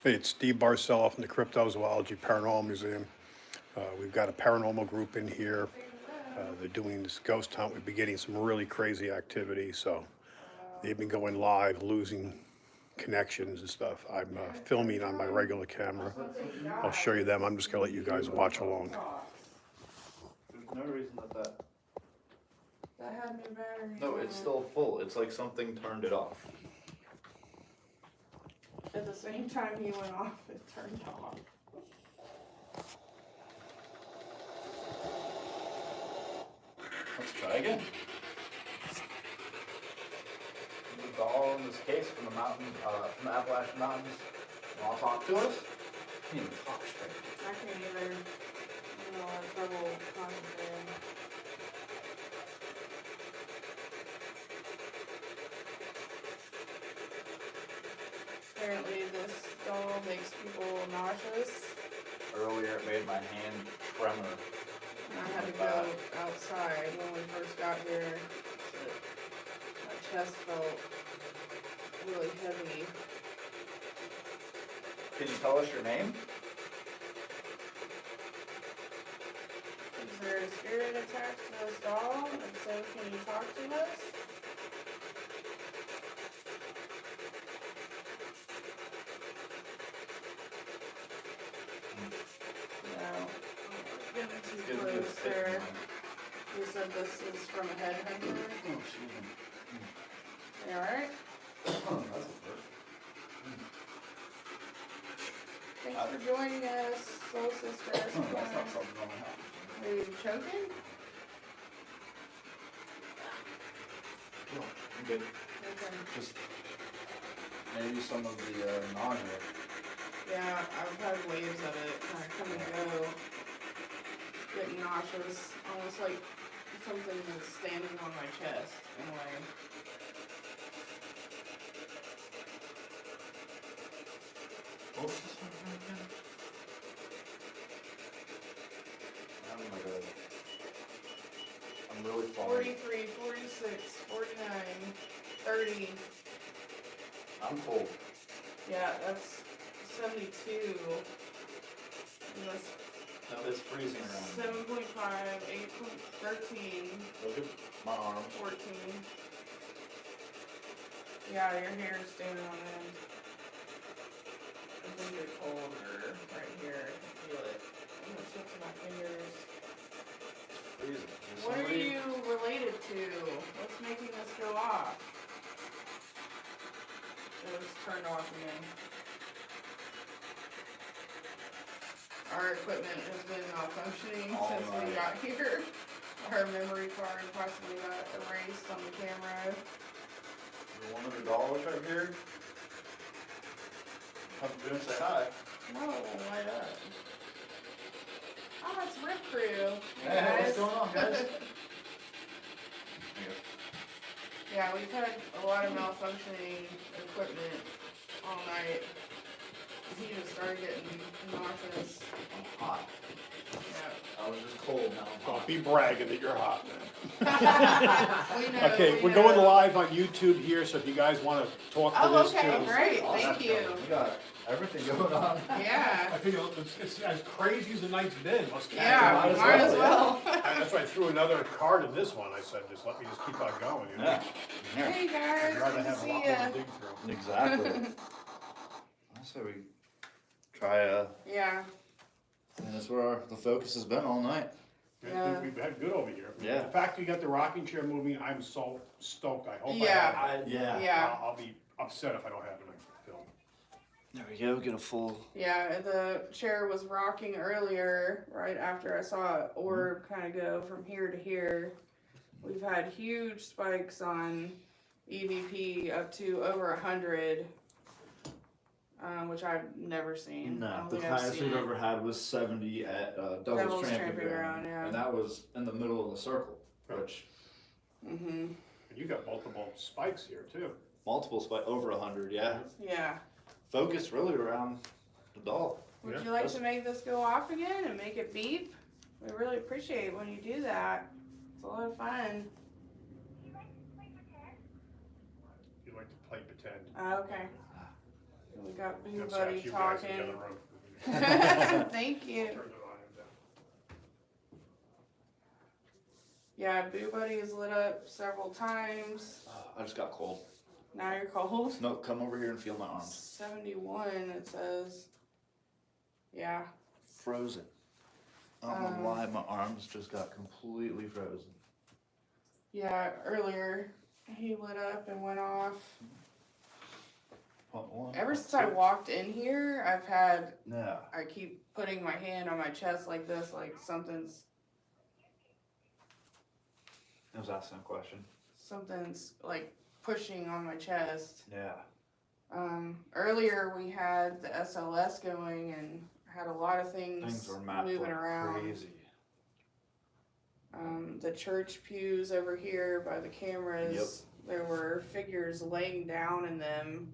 Hey, it's Steve Barcella from the Cryptozoology Paranormal Museum. We've got a paranormal group in here. They're doing this ghost hunt. We've been getting some really crazy activity, so they've been going live, losing connections and stuff. I'm filming on my regular camera. I'll show you them. I'm just gonna let you guys watch along. There's no reason That had new batteries. No, it's still full. It's like something turned it off. At the same time he went off, it turned off. Let's try again. The doll in this case from the mountain, from the Appalachian Mountains. Want to talk to us? Can't even talk straight. I can't either. I'm gonna have trouble concentrating. Apparently this doll makes people nauseous. Earlier it made my hand tremor. And I had to go outside when we first got here. My chest felt really heavy. Can you tell us your name? Is there a spirit attached to this doll? If so, can you talk to us? No. Getting too close there. You said this is from a headhunter? Oh, excuse me. You alright? That's a first. Thanks for joining us, Soul Sister. That's not something on my house. Are you choking? No, I'm good. Okay. Just maybe some of the nausea. Yeah, I've had waves of it kind of come and go. Getting nauseous, almost like something is standing on my chest in a way. What was this one again? Oh my god. I'm really falling. 43, 46, 49, 30. I'm cold. Yeah, that's 72. And that's No, it's freezing around. 7.5, 8.13, Look at my arms. 14. Yeah, your hair is standing on end. I think you're colder right here. I can feel it. On the tips of my fingers. Freezing. Is What are somebody- you related to? What's making this go off? It was turned off again. Our equipment has been malfunctioning All since we right. got here. Our memory card possibly got erased on the camera. You're one of the dolls right here? Come through and say hi. No, it won't light up. Oh, it's Rip Crew. Hey, what's going on, guys? Yeah, we've had a lot of malfunctioning equipment all night. He just started getting nauseous. I'm hot. Yeah. I was just cold, now I'm Don't hot. be bragging that you're hot, man. We know, Okay, we we're know. going live on YouTube here, so if you guys want to talk to Oh, this okay, too. great, Awesome. thank you. We got everything going on. Yeah, I think it's as crazy as the night's been. Let's catch yeah, it. might as well. That's why I threw another card in this one. I said, let me just keep on going. You know? Yeah. Hey guys, I'd rather good to have a see lot more ya. to dig through. Exactly. I say we try, Yeah, and that's where the focus has been all night. Yeah. We've had good over here. Yeah. The fact you got the rocking chair moving, I'm so stoked. I hope Yeah. I have it. yeah, I'll be upset if I don't have it on film. There we go, get a full. yeah, the chair was rocking earlier, right after I saw an orb kind of go from here to here. We've had huge spikes on EVP up to over 100, which I've never seen. I No, don't the think I've highest seen we've it. ever had was 70 at Devil's Devil's Tramping Tramping Ground. Ground, yeah. And that was in the middle of the circle, which Mhm. And you got multiple spikes here too. multiple spike over 100, yeah. Yeah. Focus really around the doll. Would Yeah. you like to make this go off again and make it beep? We really appreciate when you do that. It's a lot of fun. You like to play pretend. Okay. And we got Boo That's Buddy right, you guys in the talking. other room. Thank you. Turn the volume down. Yeah, Boo Buddy is lit up several times. I just got cold. Now you're cold. No, come over here and feel my arms. 71 it says. Yeah. Frozen. I don't know why my arms just got completely frozen. Yeah, earlier he lit up and went off. Ever since I walked in here, I've had, Yeah. I keep putting my hand on my chest like this, like something's I was asking a question. like pushing on my chest. Yeah. Earlier we had the SLS going and had a lot of things Things were mapped moving like around. crazy. The church pews over here by the cameras, there were figures laying down in them.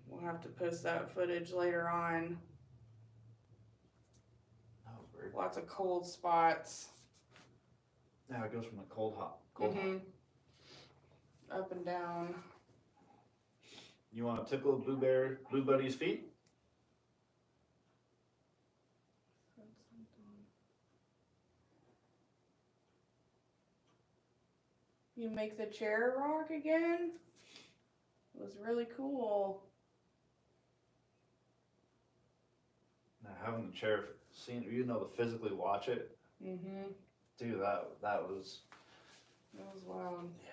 We'll have to post that footage later on. That was weird. Lots of cold spots. Yeah, it goes from the cold hot. Cold hot. Up and down. You want to tickle Blue Buddy's feet? You make the chair rock again? It was really cool. Now having the chair seen, to physically watch it. Mm-hmm. Dude, that was. That was wild. Yeah.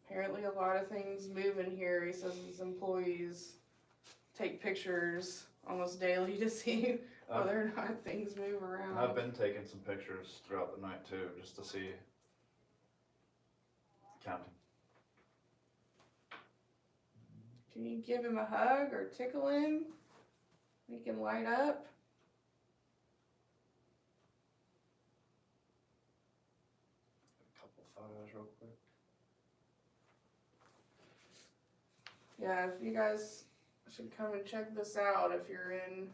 Apparently a lot of things move in here. He says his employees take pictures almost daily to see whether or not things move around. I've been taking some pictures throughout the night too, just to see. Counting. Can you give him a hug or tickle him? Make him light up? A couple photos real quick. Yeah, if you guys should come and check this out if you're in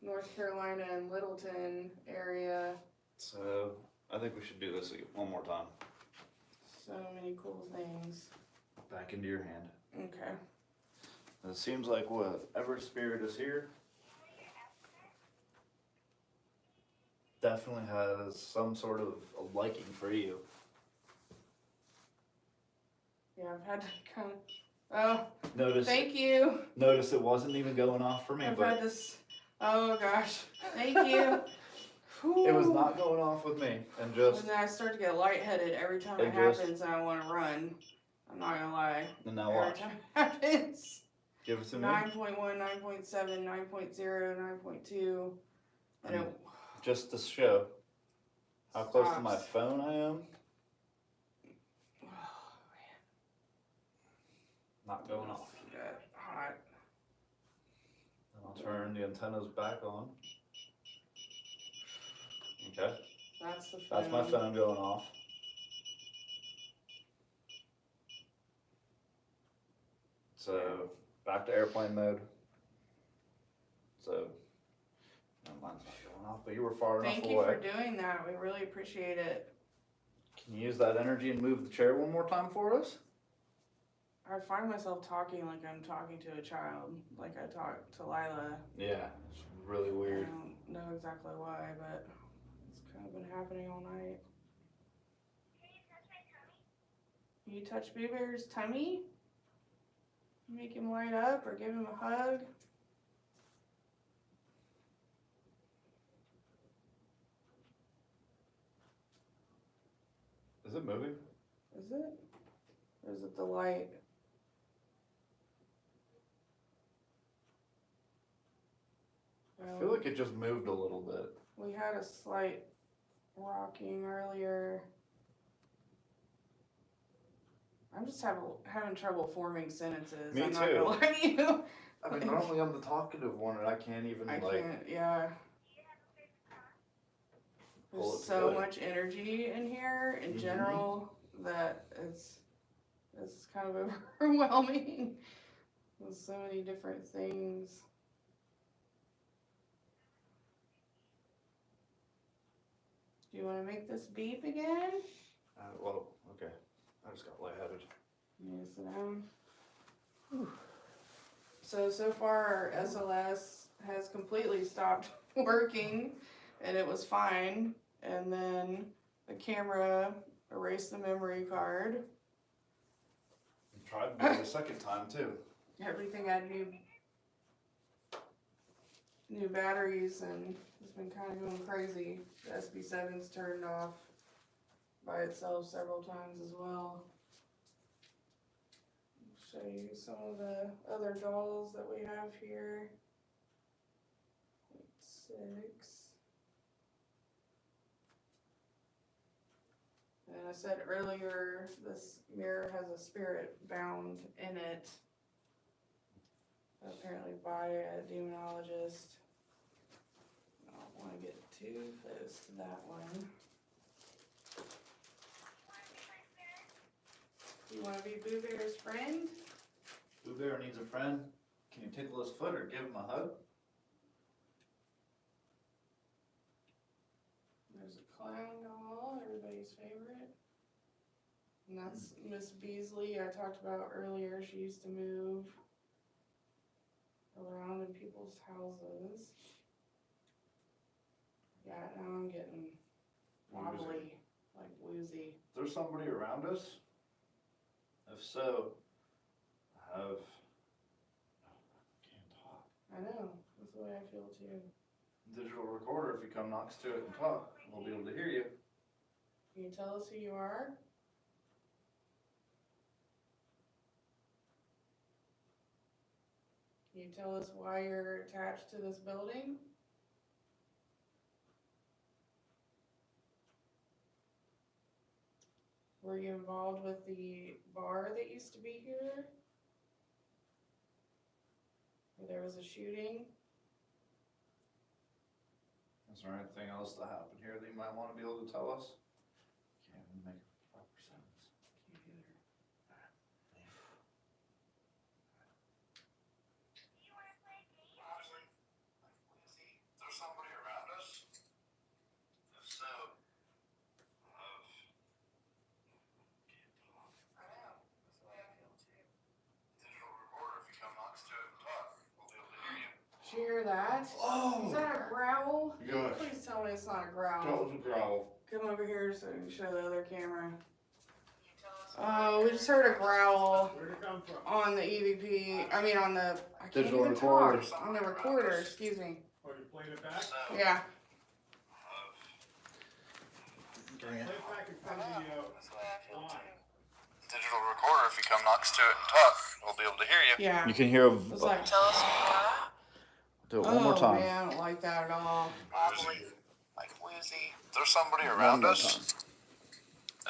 North Carolina and Littleton area. So I think we should do this one more time. So many cool things. Back into your hand. Okay. It seems like whatever spirit is here definitely has some sort of a liking for you. Yeah, I've had to kind of. Oh, Notice. thank you. Notice it wasn't even going off for me, I've but had this. Oh gosh, thank you. it was not going off with me, and just. And then I start to get lightheaded every time it And just- happens, and I want to run. I'm not gonna lie. And now Every watch. time it happens. Give it to me. 9.1, 9.7, 9.0, 9.2, and it Just to show how close to my stops. phone I am. Not going off. Got hot. And I'll turn the antennas back on. Okay, That's the phone. that's my phone going off. So back to airplane mode. So no, mine's not going off, but you were far Thank enough you away. for doing that. We really appreciate it. Can you use that energy and move the chair one more time for us? I find myself talking like I'm talking to a child, like I talk to Lila. Yeah, it's really I weird. don't know exactly why, but it's kind of been happening all night. Can you touch Boo Bear's tummy? Make him light up or give him a hug? Is it moving? Is it? Or is it the light? I feel like it just moved a little bit. We had a slight rocking earlier. I'm just having trouble forming sentences. Me I'm not too. gonna lie to you. I mean, normally I'm the talkative one, and I can't even I like. can't, yeah. Pull There's it so together. much energy in here in Mhm. general that it's kind of overwhelming. With so many different things. Do you want to make this beep again? Well, okay. I just got lightheaded. You need to sit down. So far our SLS has completely stopped working, and it was fine. And then the camera erased the memory card. Tried to do it a second time too. Everything had new batteries, and it's been kind of going crazy. The SB7's turned off by itself several times as well. I'll show you some of the other dolls that we have here. 6. And I said earlier, this mirror has a spirit bound in it, apparently by a demonologist. I don't want to get too close to that one. You want to be Boo Bear's friend? Boo Bear needs a friend. Can you tickle his foot or give him a hug? There's a clown doll, everybody's favorite. And that's Miss Beasley I talked about earlier. She used to move around in people's houses. Yeah, now I'm getting wobbly, like woozy. Is there somebody around us? If so, I can't talk. I know, that's the way I feel too. Digital recorder, if you come next to it and talk, we'll be able to hear you. Can you tell us who you are? Can you tell us why you're attached to this building? Were you involved with the bar that used to be here? Where there was a shooting? Is there anything else that happened here that you might want to be able to tell us? Can't even make a proper sentence. Can't either. There's somebody around us? If so, can't talk. I know, that's the way I feel too. Digital recorder, if you come next to it and talk, we'll be able to hear you. Did you hear that? Is that a growl? Gosh, Please tell me it's not a growl. that was a growl. Come over here so you can show the other camera. Oh, we just heard a growl Where'd it come from? on the EVP. I mean, on the I can't Digital even recorder. talk. On the recorder. Excuse me. Oh, you played it back? Yeah. Bring it. Play it back and play the, That's the way I feel too. Digital recorder, if you come next to it and talk, we'll be able to hear you. Yeah. You can hear a It's like, tell us who you are. Do it one more time. Man, I don't like that at all. Wobbly, like woozy. There's somebody around us?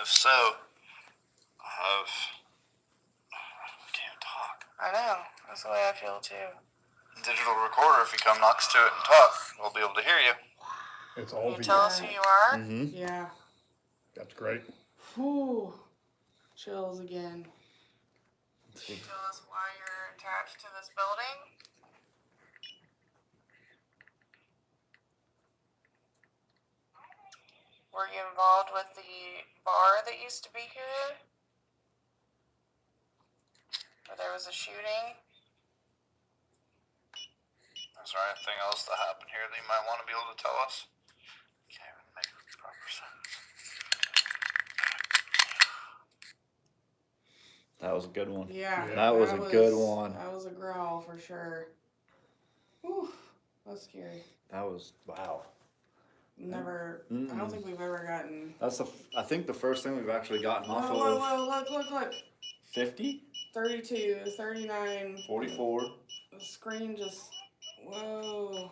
If so, can't talk. I know. That's the way I feel too. Digital recorder, if you come next to it and talk, we'll be able to hear you. It's all Can you VR. tell us who you are? Mm-hmm. Yeah. That's great. Whew. Chills again. Can you tell us why you're attached to this building? Were you involved with the bar that used to be here? Where there was a shooting? Is there anything else that happened here that you might want to be able to tell us? Can't even make a proper sentence. That was a good one. Yeah. That was a good one. That was a growl for sure. Whew. That's scary. That was, wow. Never, I Mm-mm. don't think we've ever gotten. That's I think the first thing we've actually gotten off Whoa, of. look. 50? 32, 39. 44. The screen just, whoa.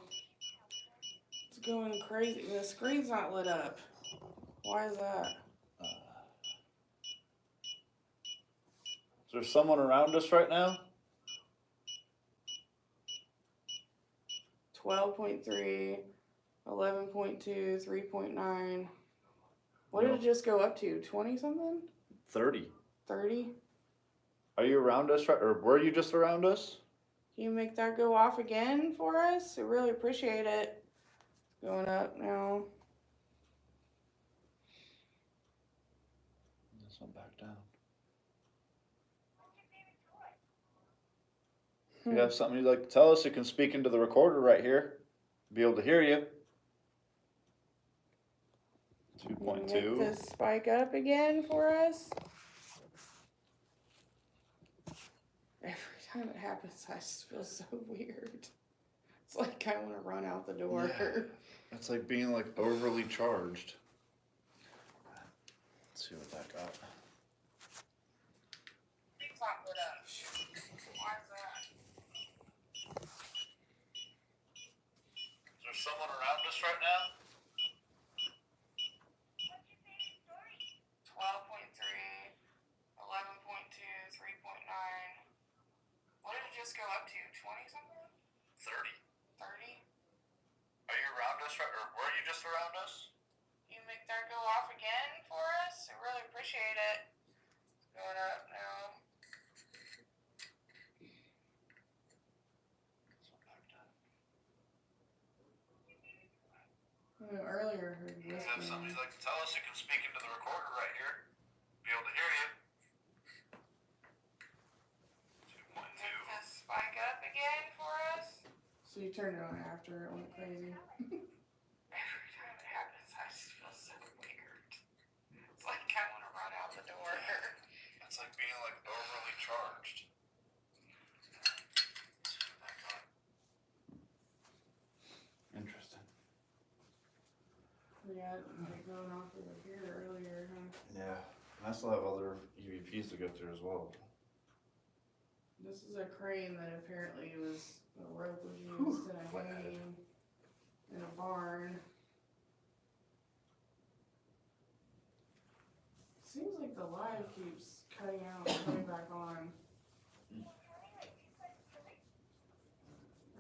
It's going crazy. The screen's not lit up. Why is that? Is there someone around us right now? 12.3, 11.2, 3.9. What did it just go up to? 20 something? 30. 30? Are you around us, right? Or were you just around us? Can you make that go off again for us? I really appreciate it. Going up now. This one back down. If you have something you'd like to tell us, you can speak into the recorder right here. Be able to hear you. Make 2.2. this spike up again for us. Every time it happens, I just feel so weird. It's like I want to run out the door. Yeah. It's like being like overly charged. Let's see what that got. Is there someone around us right now? 12.3, 11.2, 3.9. What did it just go up to? 20 something? 30. 30? Are you around us right, or were you just around us? You make that go off again for us? I really appreciate it. It's going up now. Earlier I heard If you have something whispering. you'd like to tell us, you can speak into the recorder right here. Be able to hear you. 2.2. Make this spike up again for us? So you turned it on after it went crazy. Every time it happens, I just feel so weird. It's like I want to run out the door. It's like being like overly charged. Interesting. Yeah, like going off over here earlier, huh? Yeah, and I still have other EVPs to go through as well. This is a crane that apparently was, a rope was used in a hanging in a barn. Seems like the live keeps cutting out and coming back on.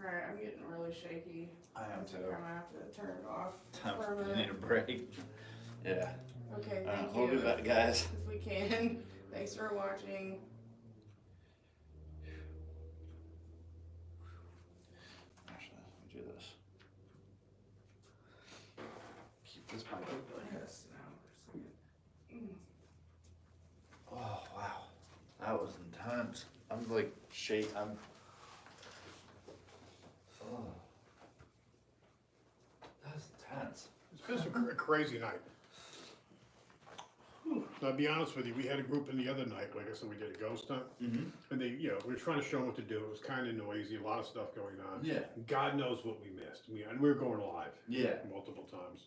Alright, I'm getting really shaky. I am I think too. I'm gonna have to turn it off Time for a for minute. need a break. Yeah. Okay, thank We'll you. be back, guys. If we can. Thanks for watching. Actually, let me do this. Keep this mic open. Yes, now for a second. Oh wow, that was intense. I'm like I'm. Oh. That's intense. It's been a crazy night. Now, to be honest with you, we had a group in the other night, like I said, we did a ghost hunt. Mm-hmm. And they, we were trying to show them what to do. It was kind of noisy, a lot of stuff going on. Yeah. God knows what we missed. And we were going live. Yeah. Multiple times.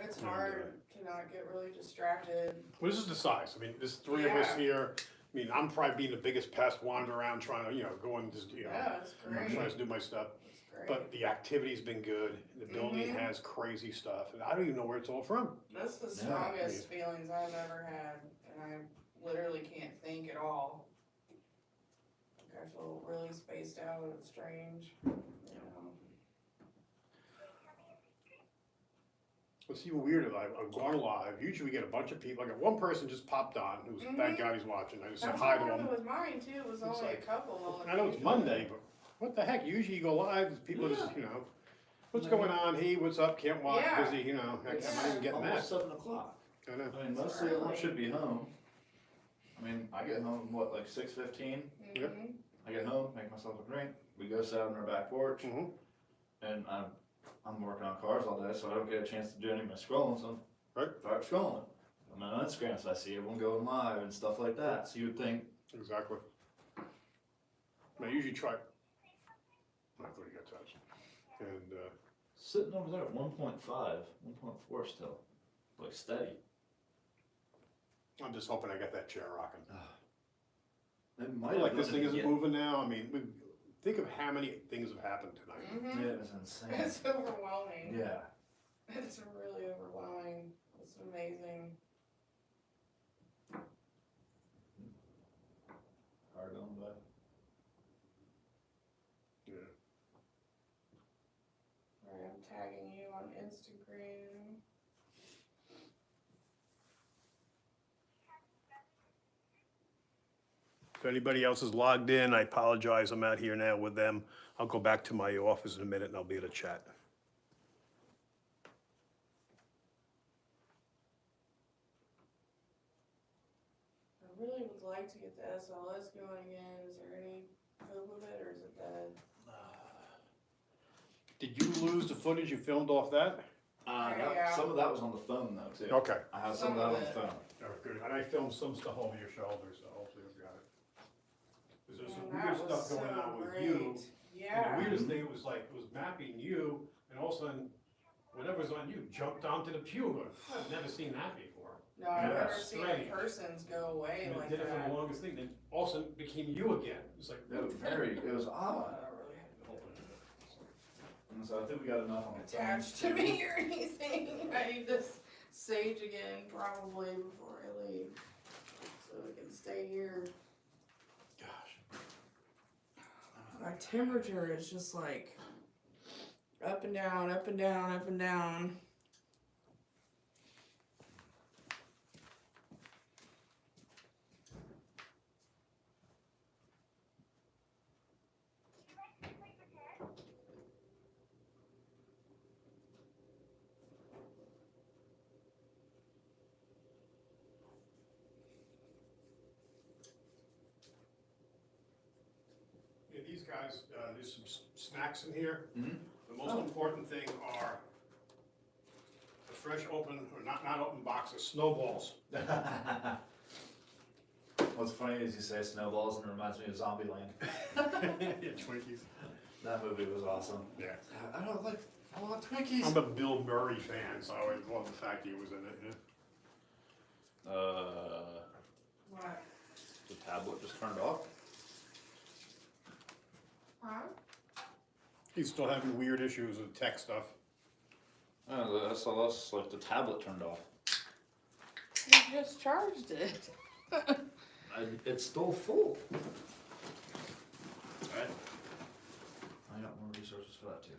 It's hard to not get really distracted. Well, this is the size. I mean, there's three of us Yeah. here. I mean, I'm probably being the biggest pest, wandering around trying to, go and just, Yeah, it's great. trying to do my stuff. It's great. But the activity's been good. The building has crazy stuff. And I don't even know where it's all from. That's the Yeah. strongest feelings I've ever had, and I literally can't think at all. Like I feel really spaced out and strange, What's even weirder, I've gone live. Usually we get a bunch of people. I got one person just popped on who's, thank God he's watching. I just said That's hi what to him. happened with mine too. It was only like- a couple. I know it's Monday, but what the heck? Usually you go live, people just, what's going on? Hey, what's up? Can't watch, Yeah. busy, heck, I'm not even getting that. Almost 7 o'clock. I know. I mean, most of them should be home. I mean, I get home like 6:15. Yep. I get home, make myself a drink. We go sit out on our back porch, Mhm. and I'm working on cars all day, so I don't get a chance to do any of my scrolling. So Right. I start scrolling. I'm on Instagram, so I see everyone going live and stuff like that. So you would think, Exactly. I usually try. I thought you got touched. And sitting over there at 1.5, 1.4 still, like steady. I'm just hoping I got that chair rocking. It I might feel like have this been thing isn't yeah. moving now. I mean, think of how many things have happened tonight. Mm-hmm. Yeah, it was insane. It's overwhelming. Yeah. It's really overwhelming. It's amazing. Hard on by. Yeah. Alright, I'm tagging you on Instagram. If anybody else is logged in, I apologize. I'm out here now with them. I'll go back to my office in a minute and I'll be able to chat. I really would like to get the SLS going again. Is there any hope of it, Did you lose the footage you filmed off that? Yeah. Some of that was on the phone though too. Okay. I have some of that on the phone. Oh, good. And I filmed some stuff over your shoulder, so hopefully you got it. 'Cause there's some And weird that was stuff going so on with great. you. And Yeah. the weirdest thing was like, it was mapping you, and all of a sudden, whatever's on you jumped onto the pew. Going, I've never seen that before. No, I've Yeah, never seen strange. persons go away And it like did it for that. the longest thing, then all of a sudden it became you again. It's like, It was it was odd. And so I think we got enough on the phone. Attached to me or anything. I need this sage again probably before I leave. So we can stay here. gosh. My temperature is just like up and down, up and down, up and down. Yeah, these guys, there's some snacks in here. Mhm. The most important thing are the fresh open, or not open box of snowballs. What's funny is you say snowballs and it reminds me of Zombieland. Yeah, Twinkies. That movie was awesome. Yeah. I want Twinkies. I'm a Bill Murray fan, so I always love the fact he was in it. Yeah. What? The tablet just turned off. Huh? He's still having weird issues with tech stuff. Oh, that's like the tablet turned off. You just charged it. It's still full. Right. I got more resources for that too.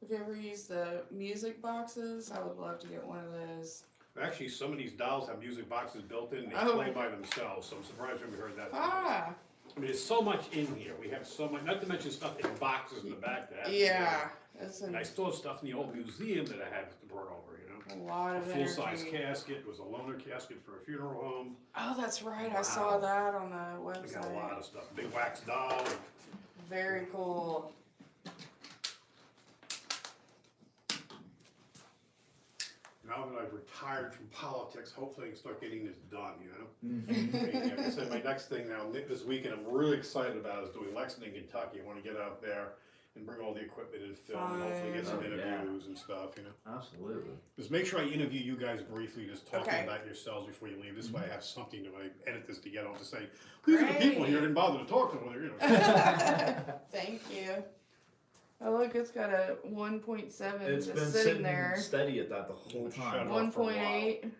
Have you ever used the music boxes? I would love to get one of those. Actually, some of these dolls have music boxes built in, and they Oh. play by themselves, so I'm surprised we haven't heard that. Ah, I mean, there's so much in here. We have so much, not to mention stuff in boxes in the back that. yeah. It's And I a still have stuff in the old museum that I had to bring over, you know? lot A of full-size energy. casket, it was a loaner casket for a funeral home. Oh, that's right. I saw Wow. that on the We got a lot website. of stuff. Big wax doll. Very cool. Now that I've retired from politics, hopefully I can start getting this done, you know? Mm-hmm. Like I said, my next thing now, this weekend, I'm really excited about is doing Lexington, Kentucky. I want to get out there and bring all the equipment and film, and hopefully get some Fun. Oh, yeah. interviews and stuff, you know? Absolutely. Just make sure I interview you guys briefly, just talking Okay. about yourselves before you leave. This way I have something to, when I edit this together, to say, these are the people here, I didn't bother to talk to them, you know? Thank you. Oh, look, it's got a 1.7 It's just been sitting sitting there. steady at that the whole Shut time. up. Off for a while. 1.8.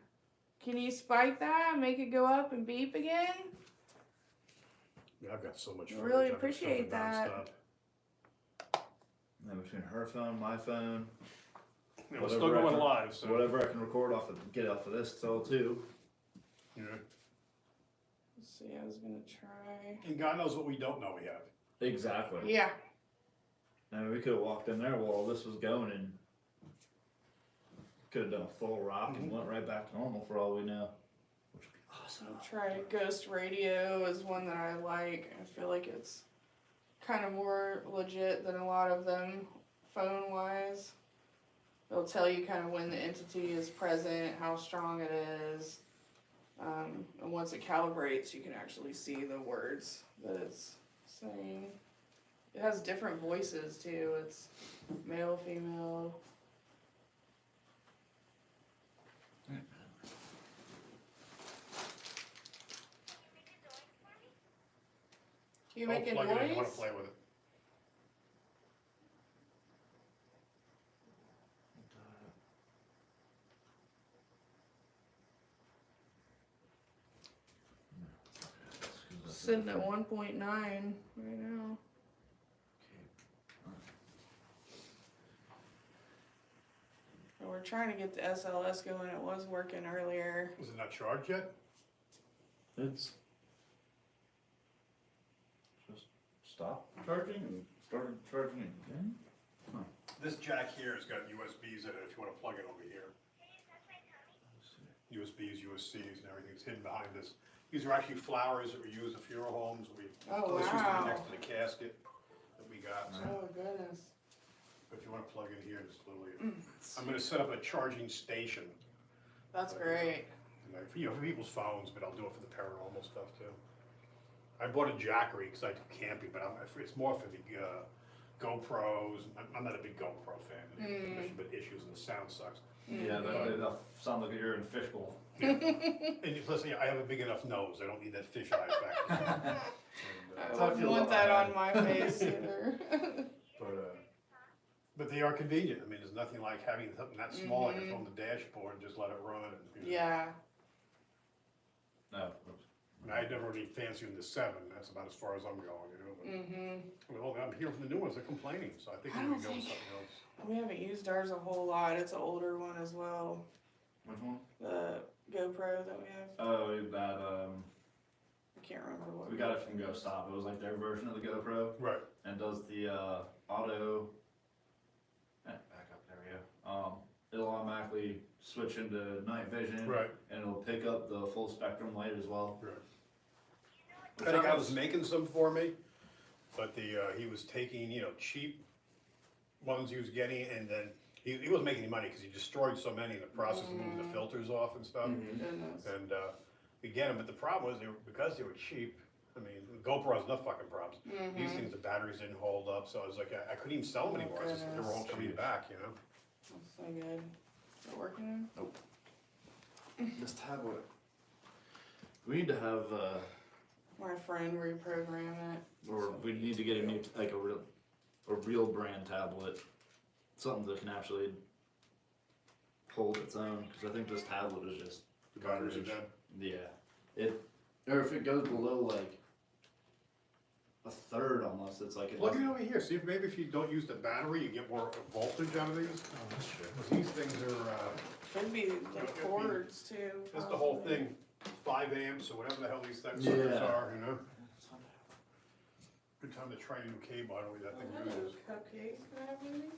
Can you spike that? Make it go up and beep again? Yeah, I've got so much footage. Really I've been appreciate filming that. nonstop. And then between her phone, my phone, Yeah, we're still Whatever I going can- live, so. whatever I can record off of, get off of this still too. Yeah. Let's see, I was gonna try. And God knows what we don't know we have. Exactly. Yeah. I mean, we could have walked in there while this was going and could have done a full rock and went right back to normal for all we know. Which would be awesome. I'll try Ghost Radio is one that I like. I feel like it's kind of more legit than a lot of them phone wise. It'll tell you kind of when the entity is present, how strong it is. And once it calibrates, you can actually see the words that it's saying. It has different voices too. It's male, female. Can you make a Plug it in, I wanna noise? play with it. Sitting at 1.9 right now. And we're trying to get the SLS going. It was working earlier. Was it not charged yet? It's just stopped charging and started charging again. This jack here has got USBs in it if you wanna plug it over here. USBs, USCs, and everything. It's hidden behind this. These are actually flowers that we use at funeral homes. Oh, This used to wow. be next to the casket that we got. So Oh, goodness. if you want to plug in here, just literally. I'm going to set up a charging station. That's great. For people's phones, but I'll do it for the paranormal stuff too. I bought a Jackery because I do camping, but it's more for the GoPros. I'm not a big GoPro fan. There's been issues and the sound sucks. Yeah, that sounds like you're in a fishbowl. And plus, I have a big enough nose. I don't need that fisheye effect. I how I wouldn't feel want about that my on my face either. But they are convenient. I mean, there's nothing like having something that small. I can throw on the dashboard and just let it run. And, Yeah. No. I never really fancied the 7. That's about as far as I'm going, But, well, I'm hearing from the new ones. They're complaining, so I think I we're going to don't go with think- something else. We haven't used ours a whole lot. It's an older one as well. Which one? The GoPro that we have. Oh, that, I can't remember what. we got it from GoStop. It was like their version of the GoPro. Right. And does the, auto, back up, there we go. It'll automatically switch into night vision. Right. And it'll pick up the full spectrum light as well. Right. Which I think I that was making some for me, but he was taking, cheap ones he was getting, and then he wasn't making any money because he destroyed so many in the process of moving the filters off and stuff. Goodness. And we get them, but the problem was because they were cheap. I mean, GoPro has enough fucking problems. These things, the batteries didn't hold up, so I was like, I couldn't even sell them anymore. It's just, they were all coming back, That's so good. Is it working? This tablet. We need to have, My friend reprogram it. or we need to get a new, like a real brand tablet. Something that can actually hold its own, because I think this tablet is just The batteries are garbage. dead. Yeah. Or if it goes below like a third almost, it's like. Look at it over here. See if maybe if you don't use the battery, you get more voltage out of these. Oh, that's true. These things are, Could be the cords too. that's the whole possibly. thing, 5 amps or whatever the hell these things Yeah. are, Good time to try a new cable. I don't know what that thing Ooh, uses. cupcakes, can I have one of these?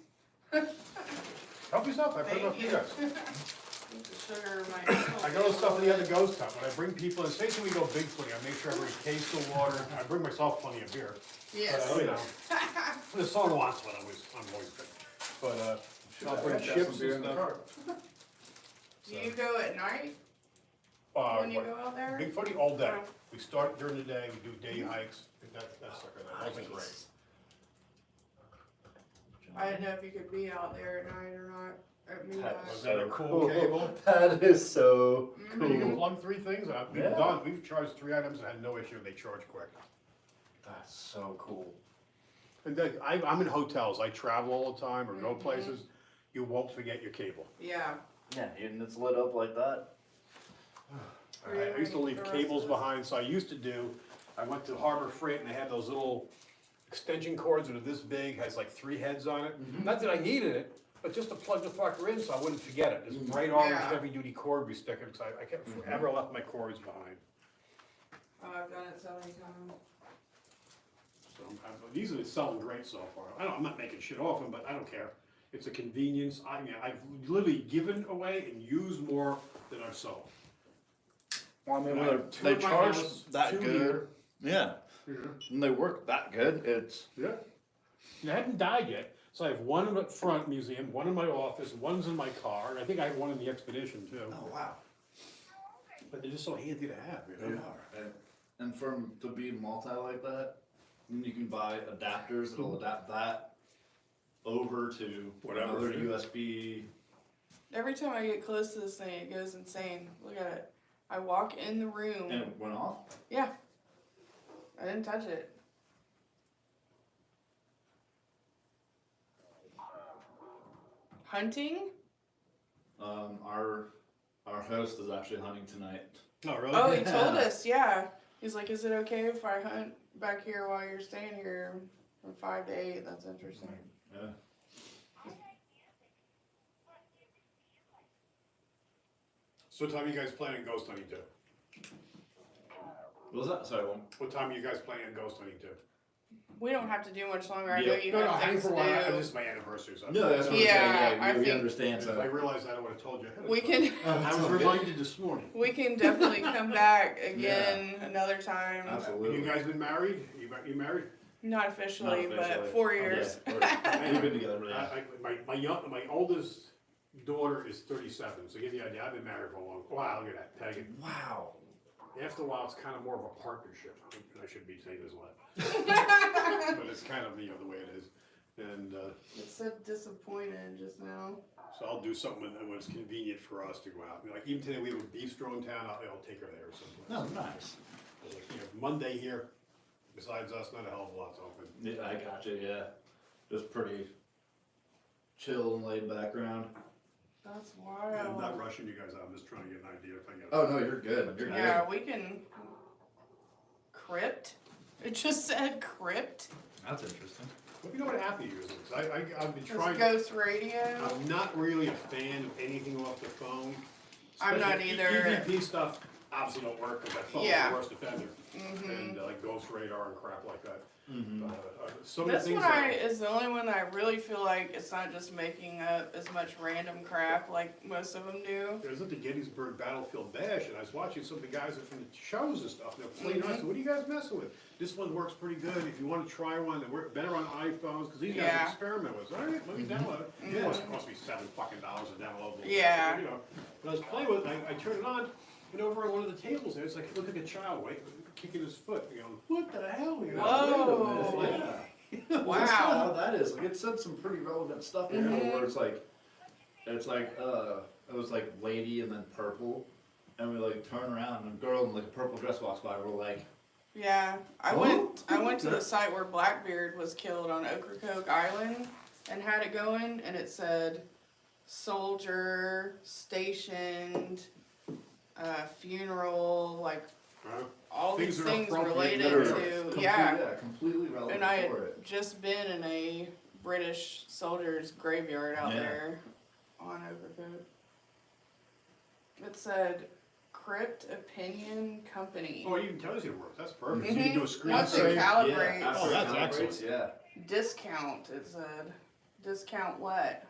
Help yourself. I put it up for you guys. Need the sugar in my. I got all the stuff in the other ghost town. When I bring people in, say we go Bigfooting, I make sure I bring a case of water. I bring myself plenty of beer. Yes. But, if someone wants one, I'm always good. But I'll bring chips and stuff. Do you go at night when you go out there? Bigfooting all day. We start during the day. We do day hikes. That's great. I didn't know if you could be out there at night or not, at midnight. Was that a cool cable? That is so You can cool. plug 3 things. We've Yeah. done. We've charged 3 items and had no issue. They charge quick. That's so cool. And then I'm in hotels. I travel all the time or go places. You won't forget your cable. Yeah. Yeah, and it's lit up like that. I used to leave cables behind, so I went to Harbor Freight and they had those little extension cords that are this big, has like 3 heads on it. Not that I needed it, but just to plug the fucker in so I wouldn't forget it. This bright orange Yeah. heavy duty cord we stick it, so I kept forever left my cords behind. Oh, I've done it so many times. So these are selling great so far. I'm not making shit off them, but I don't care. It's a convenience. I mean, I've literally given away and used more than I've sold. Well, I mean, I when have 2 they in my charge house, that 2 good. here. Yeah, and they work that good. It's Yeah. And I haven't died yet, so I have 1 in the front museum, 1 in my office, 1's in my car, and I think I have 1 in the expedition too. wow. But they're just so handy to have, They are. And to be multi like that, then you can buy adapters that'll adapt that over to Whatever. another USB. Every time I get close to this thing, it goes insane. Look at it. I walk in the room. And it went off. Yeah. I didn't touch it. Hunting? Our host is actually hunting tonight. Oh, really? Oh, he told us, yeah. He's like, is it okay if I hunt back here while you're staying here from 5 to 8? That's interesting. Yeah. So what time are you guys planning ghost hunting to? What was that? Sorry, one. What time are you guys planning ghost hunting to? We don't have to do much longer. I know Yeah. you No, have hang things for to a while. do. This is my anniversary, so. No, that's what Yeah, I'm I saying. We think- understand. If I So realized that, I would have told you ahead of We time. can I was reminded this morning. we can definitely come back again another time. absolutely. You guys been married? You married? Not officially, Not but officially. 4 years. Yeah, we've been together. Yeah. My oldest daughter is 37, so you get the idea. I've been married for a long while. Look at that, Peggy. Wow. After a while, it's kind of more of a partnership. I should be saying this a lot, but it's kind of the way it is. And It's so disappointed just now. so I'll do something when it's convenient for us to go out. Like even today, we have a bistro in town. I'll take her there or something. No, nice. Like, Monday here, besides us, not a hell of a lot's open. Yeah, I got you. Yeah, just pretty chill and laid background. That's I'm not wild. rushing you guys out. I'm just trying to get an idea if I get. Oh no, you're good. You're Yeah, we can. Crypt? It just said crypt. good. That's interesting. Well, you know what app you use? I've been It's trying. Ghost Radio. I'm not really a fan of anything off the phone. I'm not Especially either. EVP stuff obviously don't work because that phone's Yeah. the worst offender. Mm-hmm. And like Ghost Radar and crap like that. Mm-hmm. Some of the This things one is the only one that I really feel like it's not just making up as much random crap like most of them do. I was at the Gettysburg Battlefield Bash and I was watching some of the guys from the shows and stuff. And they're playing. I said, "What are you guys messing with? This one works pretty good. If you want to try one, they work better on iPhones because these guys Yeah. experiment with. All right, let me download it. It cost me $7 fucking to download. The Yeah. When I was playing with it, I turned it on. And over on one of the tables there, it's like, look like a child, wait, kicking his foot. You know, what the hell? You know, Whoa. Wait a minute. Yeah. Wow. Well, that's kinda how that is. Like it said some pretty relevant stuff in there where it's like it was like lady and then purple, and we like turn around and a girl in like a purple dress walks by. We're like, Yeah, I Oh. went to the site where Blackbeard was killed on Ocracoke Island and had it going, and it said soldier stationed, funeral, like huh? all Things these that are things appropriate related that are to yeah. completely relevant And I had for it. just been in a British soldier's graveyard out Yeah. there on Ocracoke. It said Crypt Opinion Company. Oh, it even tells you it works. That's perfect. So Mhm. you can do a screen Once it save. calibrates. Yeah, Oh, that's after it excellent. calibrates, yeah. Discount, it said. Discount what?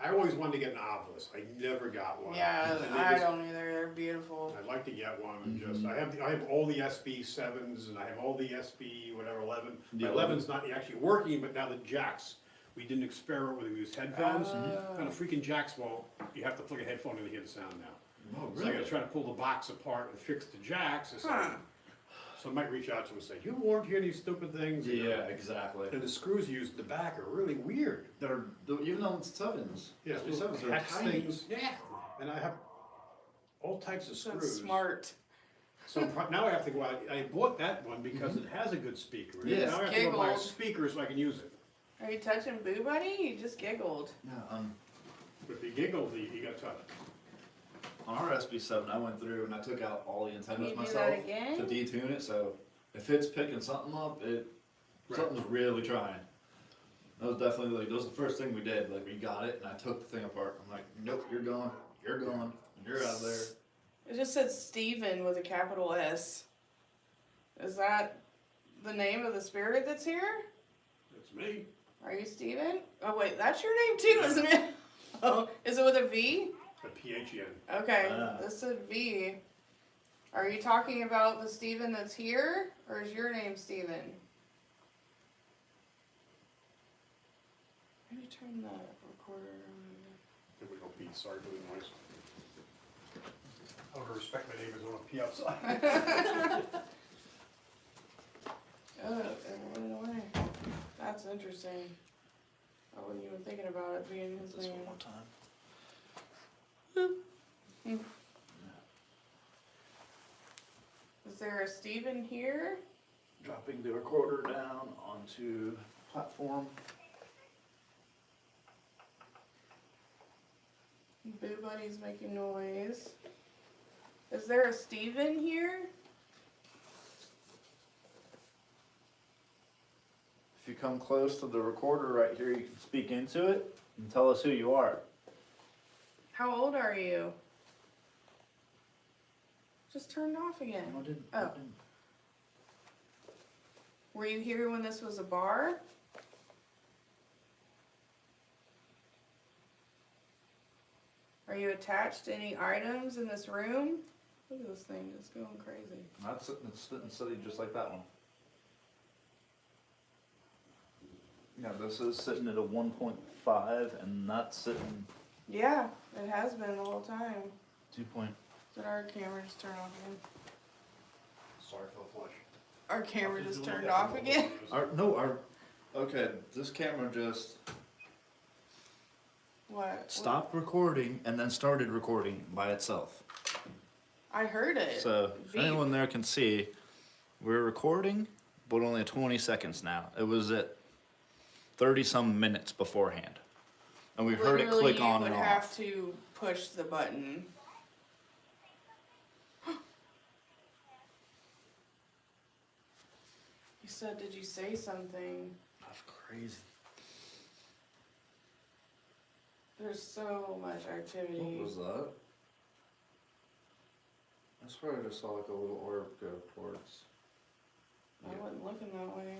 I always wanted to get an Ovilus. I never got one. Yeah, And they I just- don't either. They're beautiful. I'd like to get one and just, I have all the SB7s and I have all the SB whatever 11. The My 11's not actually working, but now the jacks, we didn't experiment with these headphones. Oh. And the freaking jacks, well, you have to plug a headphone in to hear the sound now. Oh, So I gotta try to pull the box apart and fix the jacks. It's Huh. like, so I might reach out to them and say, you warranty any stupid things? Yeah, exactly. And the screws used in the back are really weird. They're even on sevens. Yeah, SB little sevens are hex tiny. things. Yeah, and I have all types of So screws. smart. So now I have to go out, I bought that one because it has a good speaker. Yeah. Now I have to go buy a Giggled. speaker so I can use it. Are you touching Boo Buddy? You just giggled. Yeah, If you giggle, you got touch. on our SB7, I went through and I took out all the Can antennas you do myself that again? to detune it. So if it's picking something up, something's really trying. That was definitely like that was the first thing we did. Like we got it and I took the thing apart. I'm like, nope, you're gone, you're out of there. It just said Steven with a capital S. Is that the name of the spirit that's here? That's me. Are you Steven? Oh wait, that's your name too, isn't it? Oh, is it with a V? A PHN. Okay, Ah. this said V. Are you talking about the Steven that's here? Or is your name Steven? Maybe turn the recorder on. There we go, Pete. Sorry for the noise. I would respect my neighbors on a pee outside. Oh, it went away. That's interesting. I wasn't even thinking about it being his This name. one more time. Is there a Steven here? Dropping the recorder down onto platform. Boo Buddy's making noise. Is there a Steven here? If you come close to the recorder right here, you can speak into it and tell us who you are. How old are you? Just turned off again. Oh. Were you here when this was a bar? Are you attached to any items in this room? Look at this thing, it's going crazy. It's sitting steady just like that one. Yeah, this is sitting at a 1.5, and that's sitting Yeah, it has been the whole time. 2 point. Did our camera just turn off again? Sorry for the flash. Our camera just turned off again? Okay, this camera just What? stopped recording and then started recording by itself. I heard it. So, if Beep. anyone there can see, we're recording, but only 20 seconds now. It was at 30 some minutes beforehand. And we heard it Literally, click on and you would have off. to push the button. You said, did you say something? That's crazy. There's so much activity. What was that? I swear I just saw like a little orb go towards. I wasn't looking that way.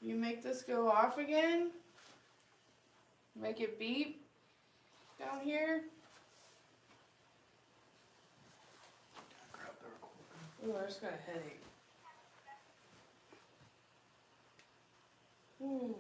You make this go off again? Make it beep down here? Grab the recorder. Ooh, I just got a headache. Ooh.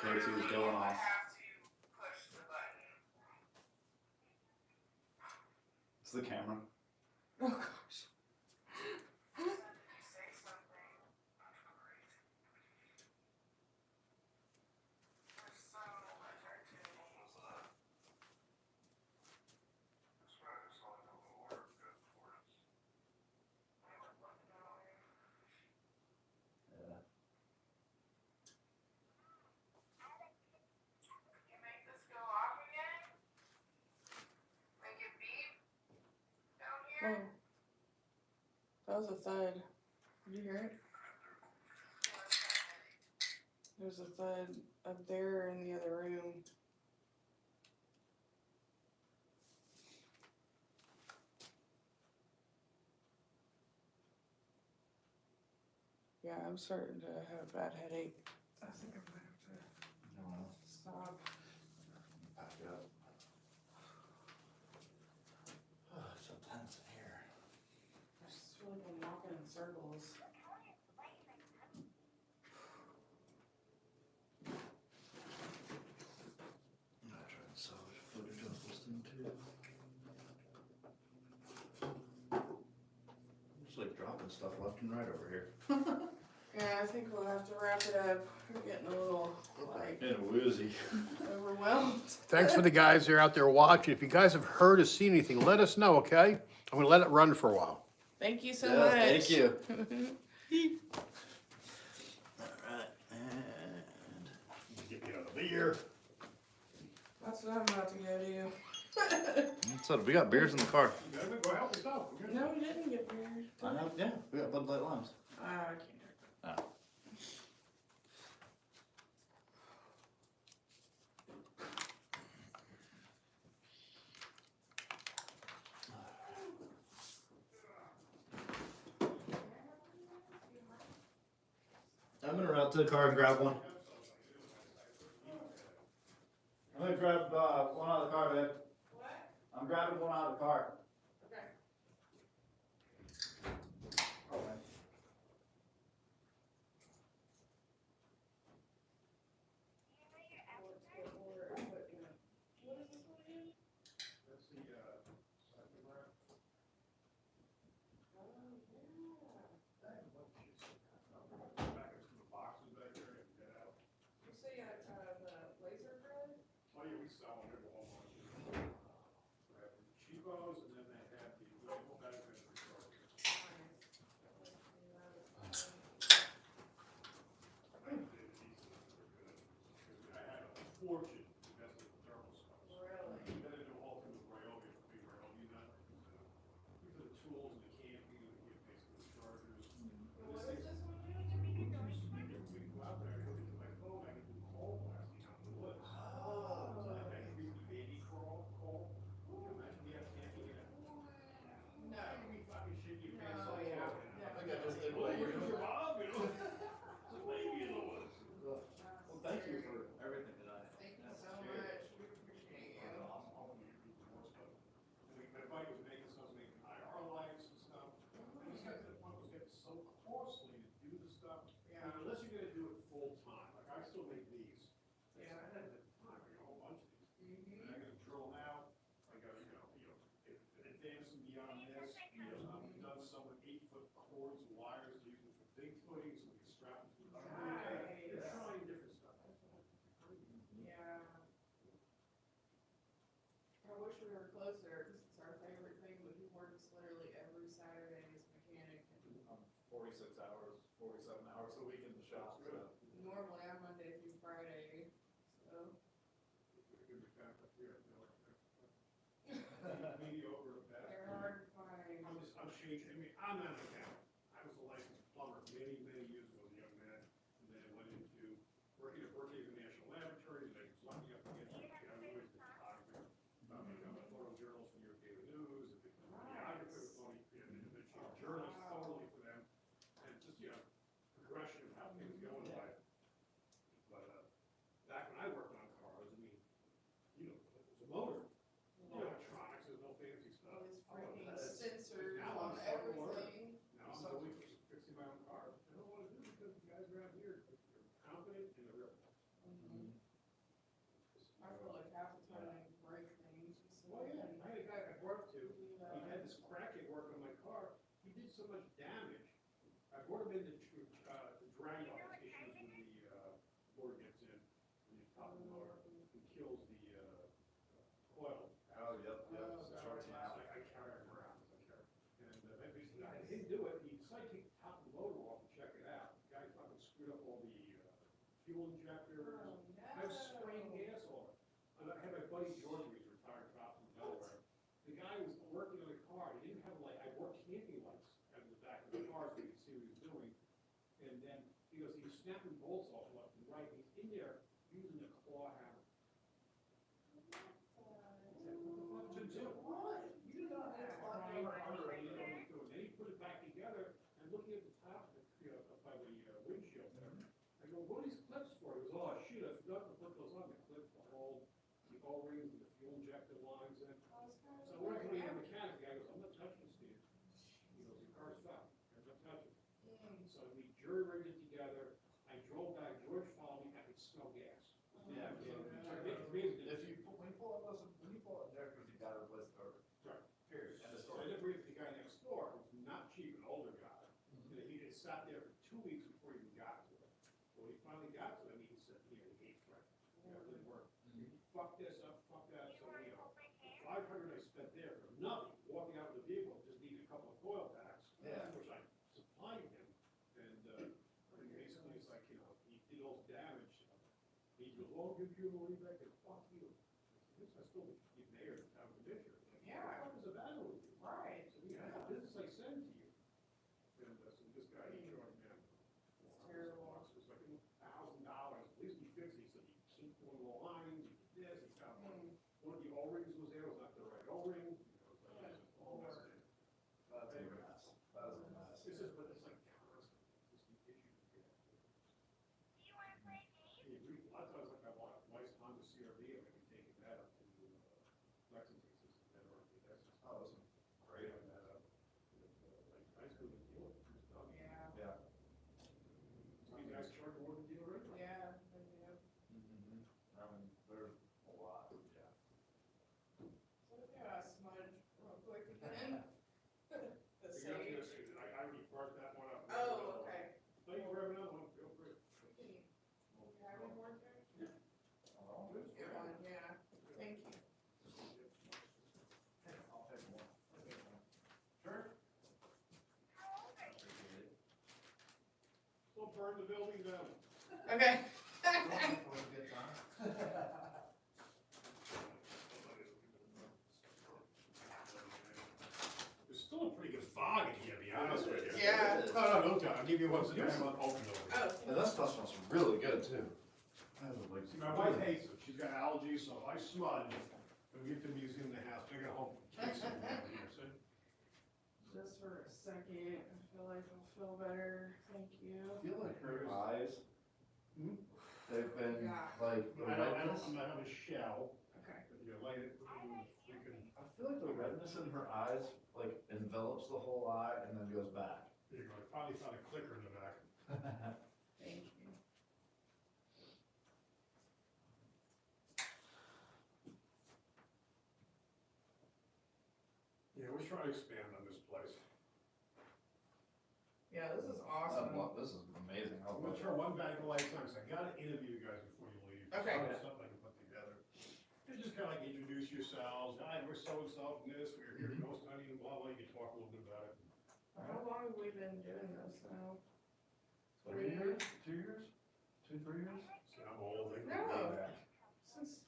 K2's going off. It's the camera. Oh gosh. Oh. That was a thud. Did you hear it? There's a thud up there in the other room. Yeah, I'm starting to have a bad headache. I think I'm gonna have to stop. Pack it up. Oh, it's so tense in here. I just feel like I'm walking in circles. I'm gonna try and salvage footage of this thing too. Just like dropping stuff left and right over here. Yeah, I think we'll have to wrap it up. We're getting a little, like, And woozy. overwhelmed. Thanks for the guys that are out there watching. If you guys have heard or seen anything, let us know, okay? I'm gonna let it run for a while. Thank you so much. Thank you. Alright, and Get me another beer. That's what I'm about to go do. so we got beers in the car. Go help yourself. No, we didn't get beer. Yeah, we got Bud Light Limes. I can't. Oh. I'm gonna run out to the car and grab one. I'm gonna grab one out of the car, babe. What? I'm grabbing one out of the car. Okay. Oh, man. What is this one again? That's the, second round. Oh, yeah. Back into the boxes back there and get out. You say the laser bread? Oh, yeah, we sell them at Walmart. They have the cheapos, and then they have the label bags and the chargers. I did it easy, they were good. Because I had a fortune invested in thermal stuff. Really? Then I do all through the Ryobi, the big Ryobi nut. These are the tools and the camping, and you basically the chargers. What is this one again? We go out there, I look into my phone, I can do coal blasting out in the woods. Oh. So I can do the baby coal. Can you imagine me out camping in it? No. We fucking shit you, man. No, So yeah. I think I just did Well, what where's you your Bob, you know? It's a baby in the woods. Well, thank you for everything tonight. Thank you so much. We appreciate you. My buddy was making stuff, making IR lights and stuff. He said that one was getting so costly to do the stuff. Yeah. And unless you're gonna do it full time, like I still make these. Yeah. I had the time, I got a whole bunch of these. Mhm. And I gotta drill them out. I gotta, advance them beyond this. I've done some with 8-foot cords, wires, using for big footings, so we can strap them to the tree. Nice. They're trying different stuff. Yeah. I wish we were closer because it's our favorite thing, but he works literally every Saturday as a mechanic. I'm 46 hours, 47 hours a week in the shop, so. Normally I'm Monday through Friday, so. Mediocre at best. They're hard to find. I'm changing, I mean, I'm not an accountant. I was a licensed plumber many, many years ago as a young man. And then I went into working at Berkeley National Laboratory, and I was lucky enough to get some, I always did photography. Photojournals for New York Daily News, and the videographer was only, and then the journalist totally for them. And just, progression of how things go in life. But, back when I worked on cars, I mean, it was a motor. Electronics, there's no fancy stuff. All these freaking that's- sensors now I'm on starting to learn. everything. Now I'm going for fixing my own car. I don't want to do it because the guys around here are competent and they're real. Mhm. I feel like half the time I break things. Well, yeah, I had a guy I worked to, he Yeah. had this crackhead work on my car. He did so much damage. I brought him in to drag off his issues when the motor gets in, when you top the motor, and kills the coil. Oh, yep, Oh, so shorts them out. I carry him around. I didn't do it. He decided to take the top of the motor off and check it out. The guy fucking screwed up all the fuel injectors. Oh, I was spraying no. gas on it. And I had my buddy George, who's a retired cop from Delaware. The guy was working on the car. He didn't have I wore camping lights at the back of the car so you could see what he was doing. And then he was snapping bolts off left and right. He's in there using a claw hammer. What the fuck to do? What? You know that. Trying harder, and you know what he's doing. Then he put it back together and looking at the top of the, up by the windshield there. I go, what are these clips for? He goes, oh shit, I forgot to put those on. The clips, the O-rings and the fuel injector lines in. So I went to the mechanic, the guy goes, I'm not touching this, Steve. He goes, your car's fine, I'm not touching it. So we jury rigged it together. I drove back, George followed me, I could smell gas. Yeah, It's amazing. if you, when you pull up, injectors, you gotta replace the carburetor. Right. Period. End of So I story. did brief the guy next door, who's not cheap, an older guy. And he had sat there for 2 weeks before he even got to it. When he finally got to it, he said, he hates Frank. It didn't work. Fuck this up, fuck that. So, $500 I spent there for nothing, walking out of the vehicle, just needed a couple of coil packs. Yeah. Which I supplied him. And basically it's like, he did all the damage. He goes, oh, give you a money back, and fuck you. I still get mayor of the town commissioner. Yeah. What is the matter with you? Right. So, business I send to you. And so this guy, he charged burn the building down. Okay. There's still a pretty good fog in here, to be honest with you. Yeah. No, I'll give you one, so you have one open over. Oh. And that stuff smells really good too. See, my wife hates it, she's got allergies, so if I smudge, when we get to the museum in the house, I got a whole case of them down here, see? Just for a second, I feel like I'll feel better. Thank you. I feel like her eyes, Hmm? they've been Yeah. like the I redness. don't have a shell, Okay. but you light it, freaking, I feel like the redness in her eyes like envelops the whole eye and then goes back. there you go, I finally found a clicker in the back. Thank you. Yeah, we're trying to expand on this place. Yeah, this is awesome. This is amazing. I'm gonna turn one back to lifetime, because I gotta interview you guys before you leave. Okay. So something I can put together. Just kinda like introduce yourselves, hi, we're so-and-so from this, we're here at Ghost Hunting, blah, blah, you can talk a little bit about it. How long have we been doing this now? 3 years? 2 years? 2, 3 years? See, I'm old, I can No. go back. Since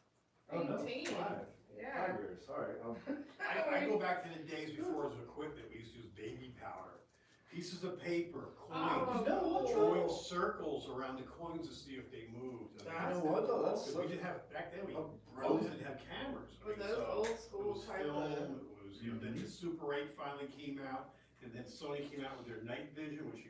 Oh, no, 18. 5. Yeah. 5 years, sorry. I go back to the days before it was equipment, we used to use baby powder, pieces of paper, coins, Oh, drawing circles around the coins to see if they moved. You know what though, that's Because we didn't have, back then, we brilliant. didn't have cameras. I With mean, those so old it school was type film, of. it was, then the Super 8 finally came out, and then Sony came out with their night vision, which you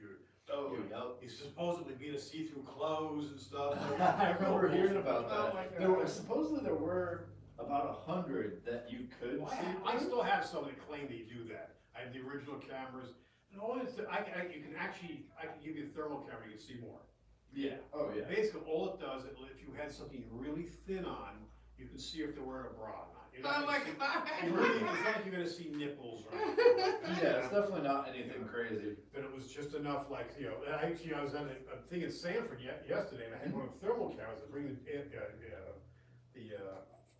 supposedly be able to see through clothes and stuff. I remember hearing about Oh that. my There were, God. supposedly there were about 100 that you could Well, see. I still have some that claim they do that. I have the original cameras, and all it's, I can give you a thermal camera, you can see more. Yeah, oh yeah. Basically, all it does, if you had something really thin on, you can see if they're wearing a bra or not. You're not Oh my gonna see- God. you really, it's not like you're gonna see nipples or anything like that. Yeah, it's definitely not anything crazy. But it was just enough, like, I was at a thing in Sanford yesterday, and I had one of the thermal cameras that bring the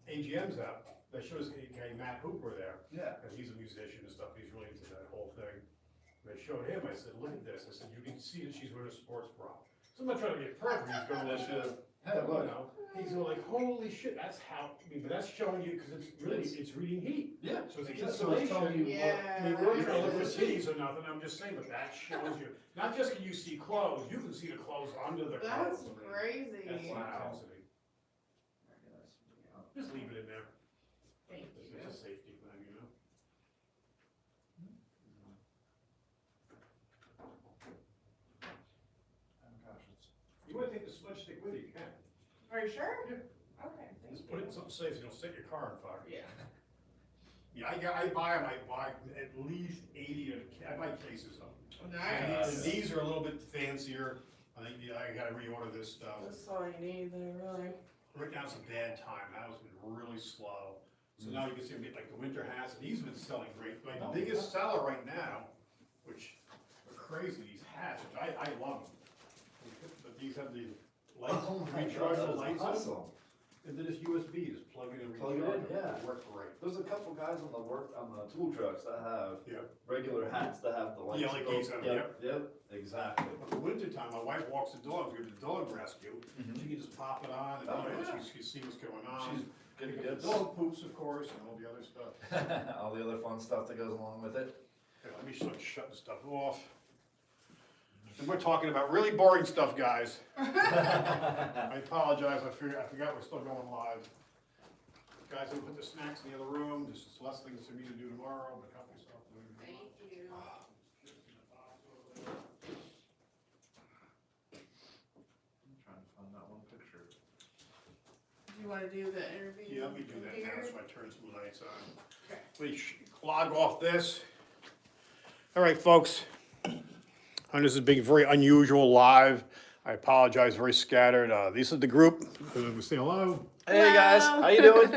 AGMs out. That shows a guy, Matt Hooper there, Yeah. and he's a musician and stuff, he's really into that whole thing. And I showed him, I said, look at this, I said, you can see that she's wearing a sports bra. So I'm not trying to be a pervert, he's going, That should, hey, you look. know, he's going like, holy shit, that's how, but that's showing you, because it's really, it's reading heat. Yeah. So it's That's what it's telling you Yeah. I mean, we're trying to look for titties or nothing, I'm just saying, but that shows you, not just can you see clothes, you can see the clothes under the That's clothes. I mean, crazy. That's the Wow. intensity. Just leave it in there. Thank It's you. a safety thing, you know? Oh gosh, it's. You wanna take the smudge stick with you, you can. Are you sure? Yeah. Okay. Thank Just put it in something safe, so you don't set your car on fire. Yeah. Yeah, I buy at least 80, I buy cases of them. And Nice. these are a little bit fancier, I think, I gotta reorder this stuff. That's all you need there, really. Right now it's a bad time, that was been really slow. So now you can see, like the winter hats, and these have been selling great, like the biggest seller right now, which are crazy, these hats, which I love them. But these have the lights, Oh my God, rechargeable that is lights in them, awesome. and then it's USB, just plug it in and Plug it in, recharge it. yeah. It works great. There's a couple guys on the tool trucks that have Yeah. regular hats that have the lights. Yeah, like these have, Yep, exactly. But in the winter time, my wife walks the dogs, we have the dog rescue, Mhm. she can just pop it on, and Oh, you know, yeah. she can see what's going on. She's good to The go. dog poops, of course, and all the other stuff. All the other fun stuff that goes along with it. Here, let me shut this stuff off. And we're talking about really boring stuff, guys. I apologize, I forgot we're still going live. Guys, I'm gonna put the snacks in the other room, there's less things for me to do tomorrow, but help yourself. Thank you. I'm trying to find that one picture. Do you wanna do the interview? Yeah, let me do that now, here? so I turn some lights on. Okay. We log off this. All right, folks. And this is being very unusual live. I apologize, very scattered. This is the group. We say hello. Hey guys, how you doing?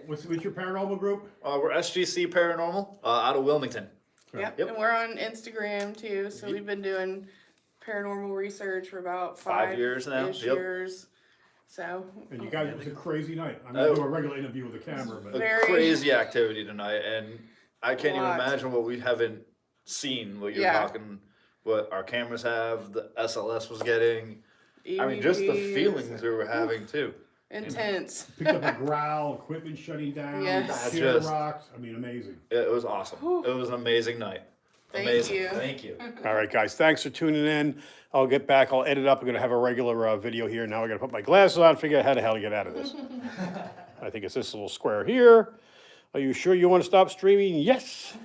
What's your paranormal group? We're SGC Paranormal out of Wilmington. Yep, Yep. and we're on Instagram too, so we've been doing paranormal research for about 5 years now, ish yep. years. So And you guys, it was a crazy night. I'm Oh. gonna do a regular interview with the camera, but. Very- Crazy activity tonight, and I can't even Lot. imagine what we haven't seen. What you're Yeah. talking what our cameras have, the SLS was getting. I mean, just the EVPs, feelings we were having too. intense. Picked up a growl, equipment shutting down, Yes. chair Just- rocks. I mean, amazing. It was awesome. It was an amazing night. Thank Amazing. you. Thank you. All right, guys, thanks for tuning in. I'll get back, I'll edit up. I'm gonna have a regular video here. Now I gotta put my glasses on, figure out how the hell to get out of this. I think it's this little square here. Are you sure you wanna stop streaming? Yes.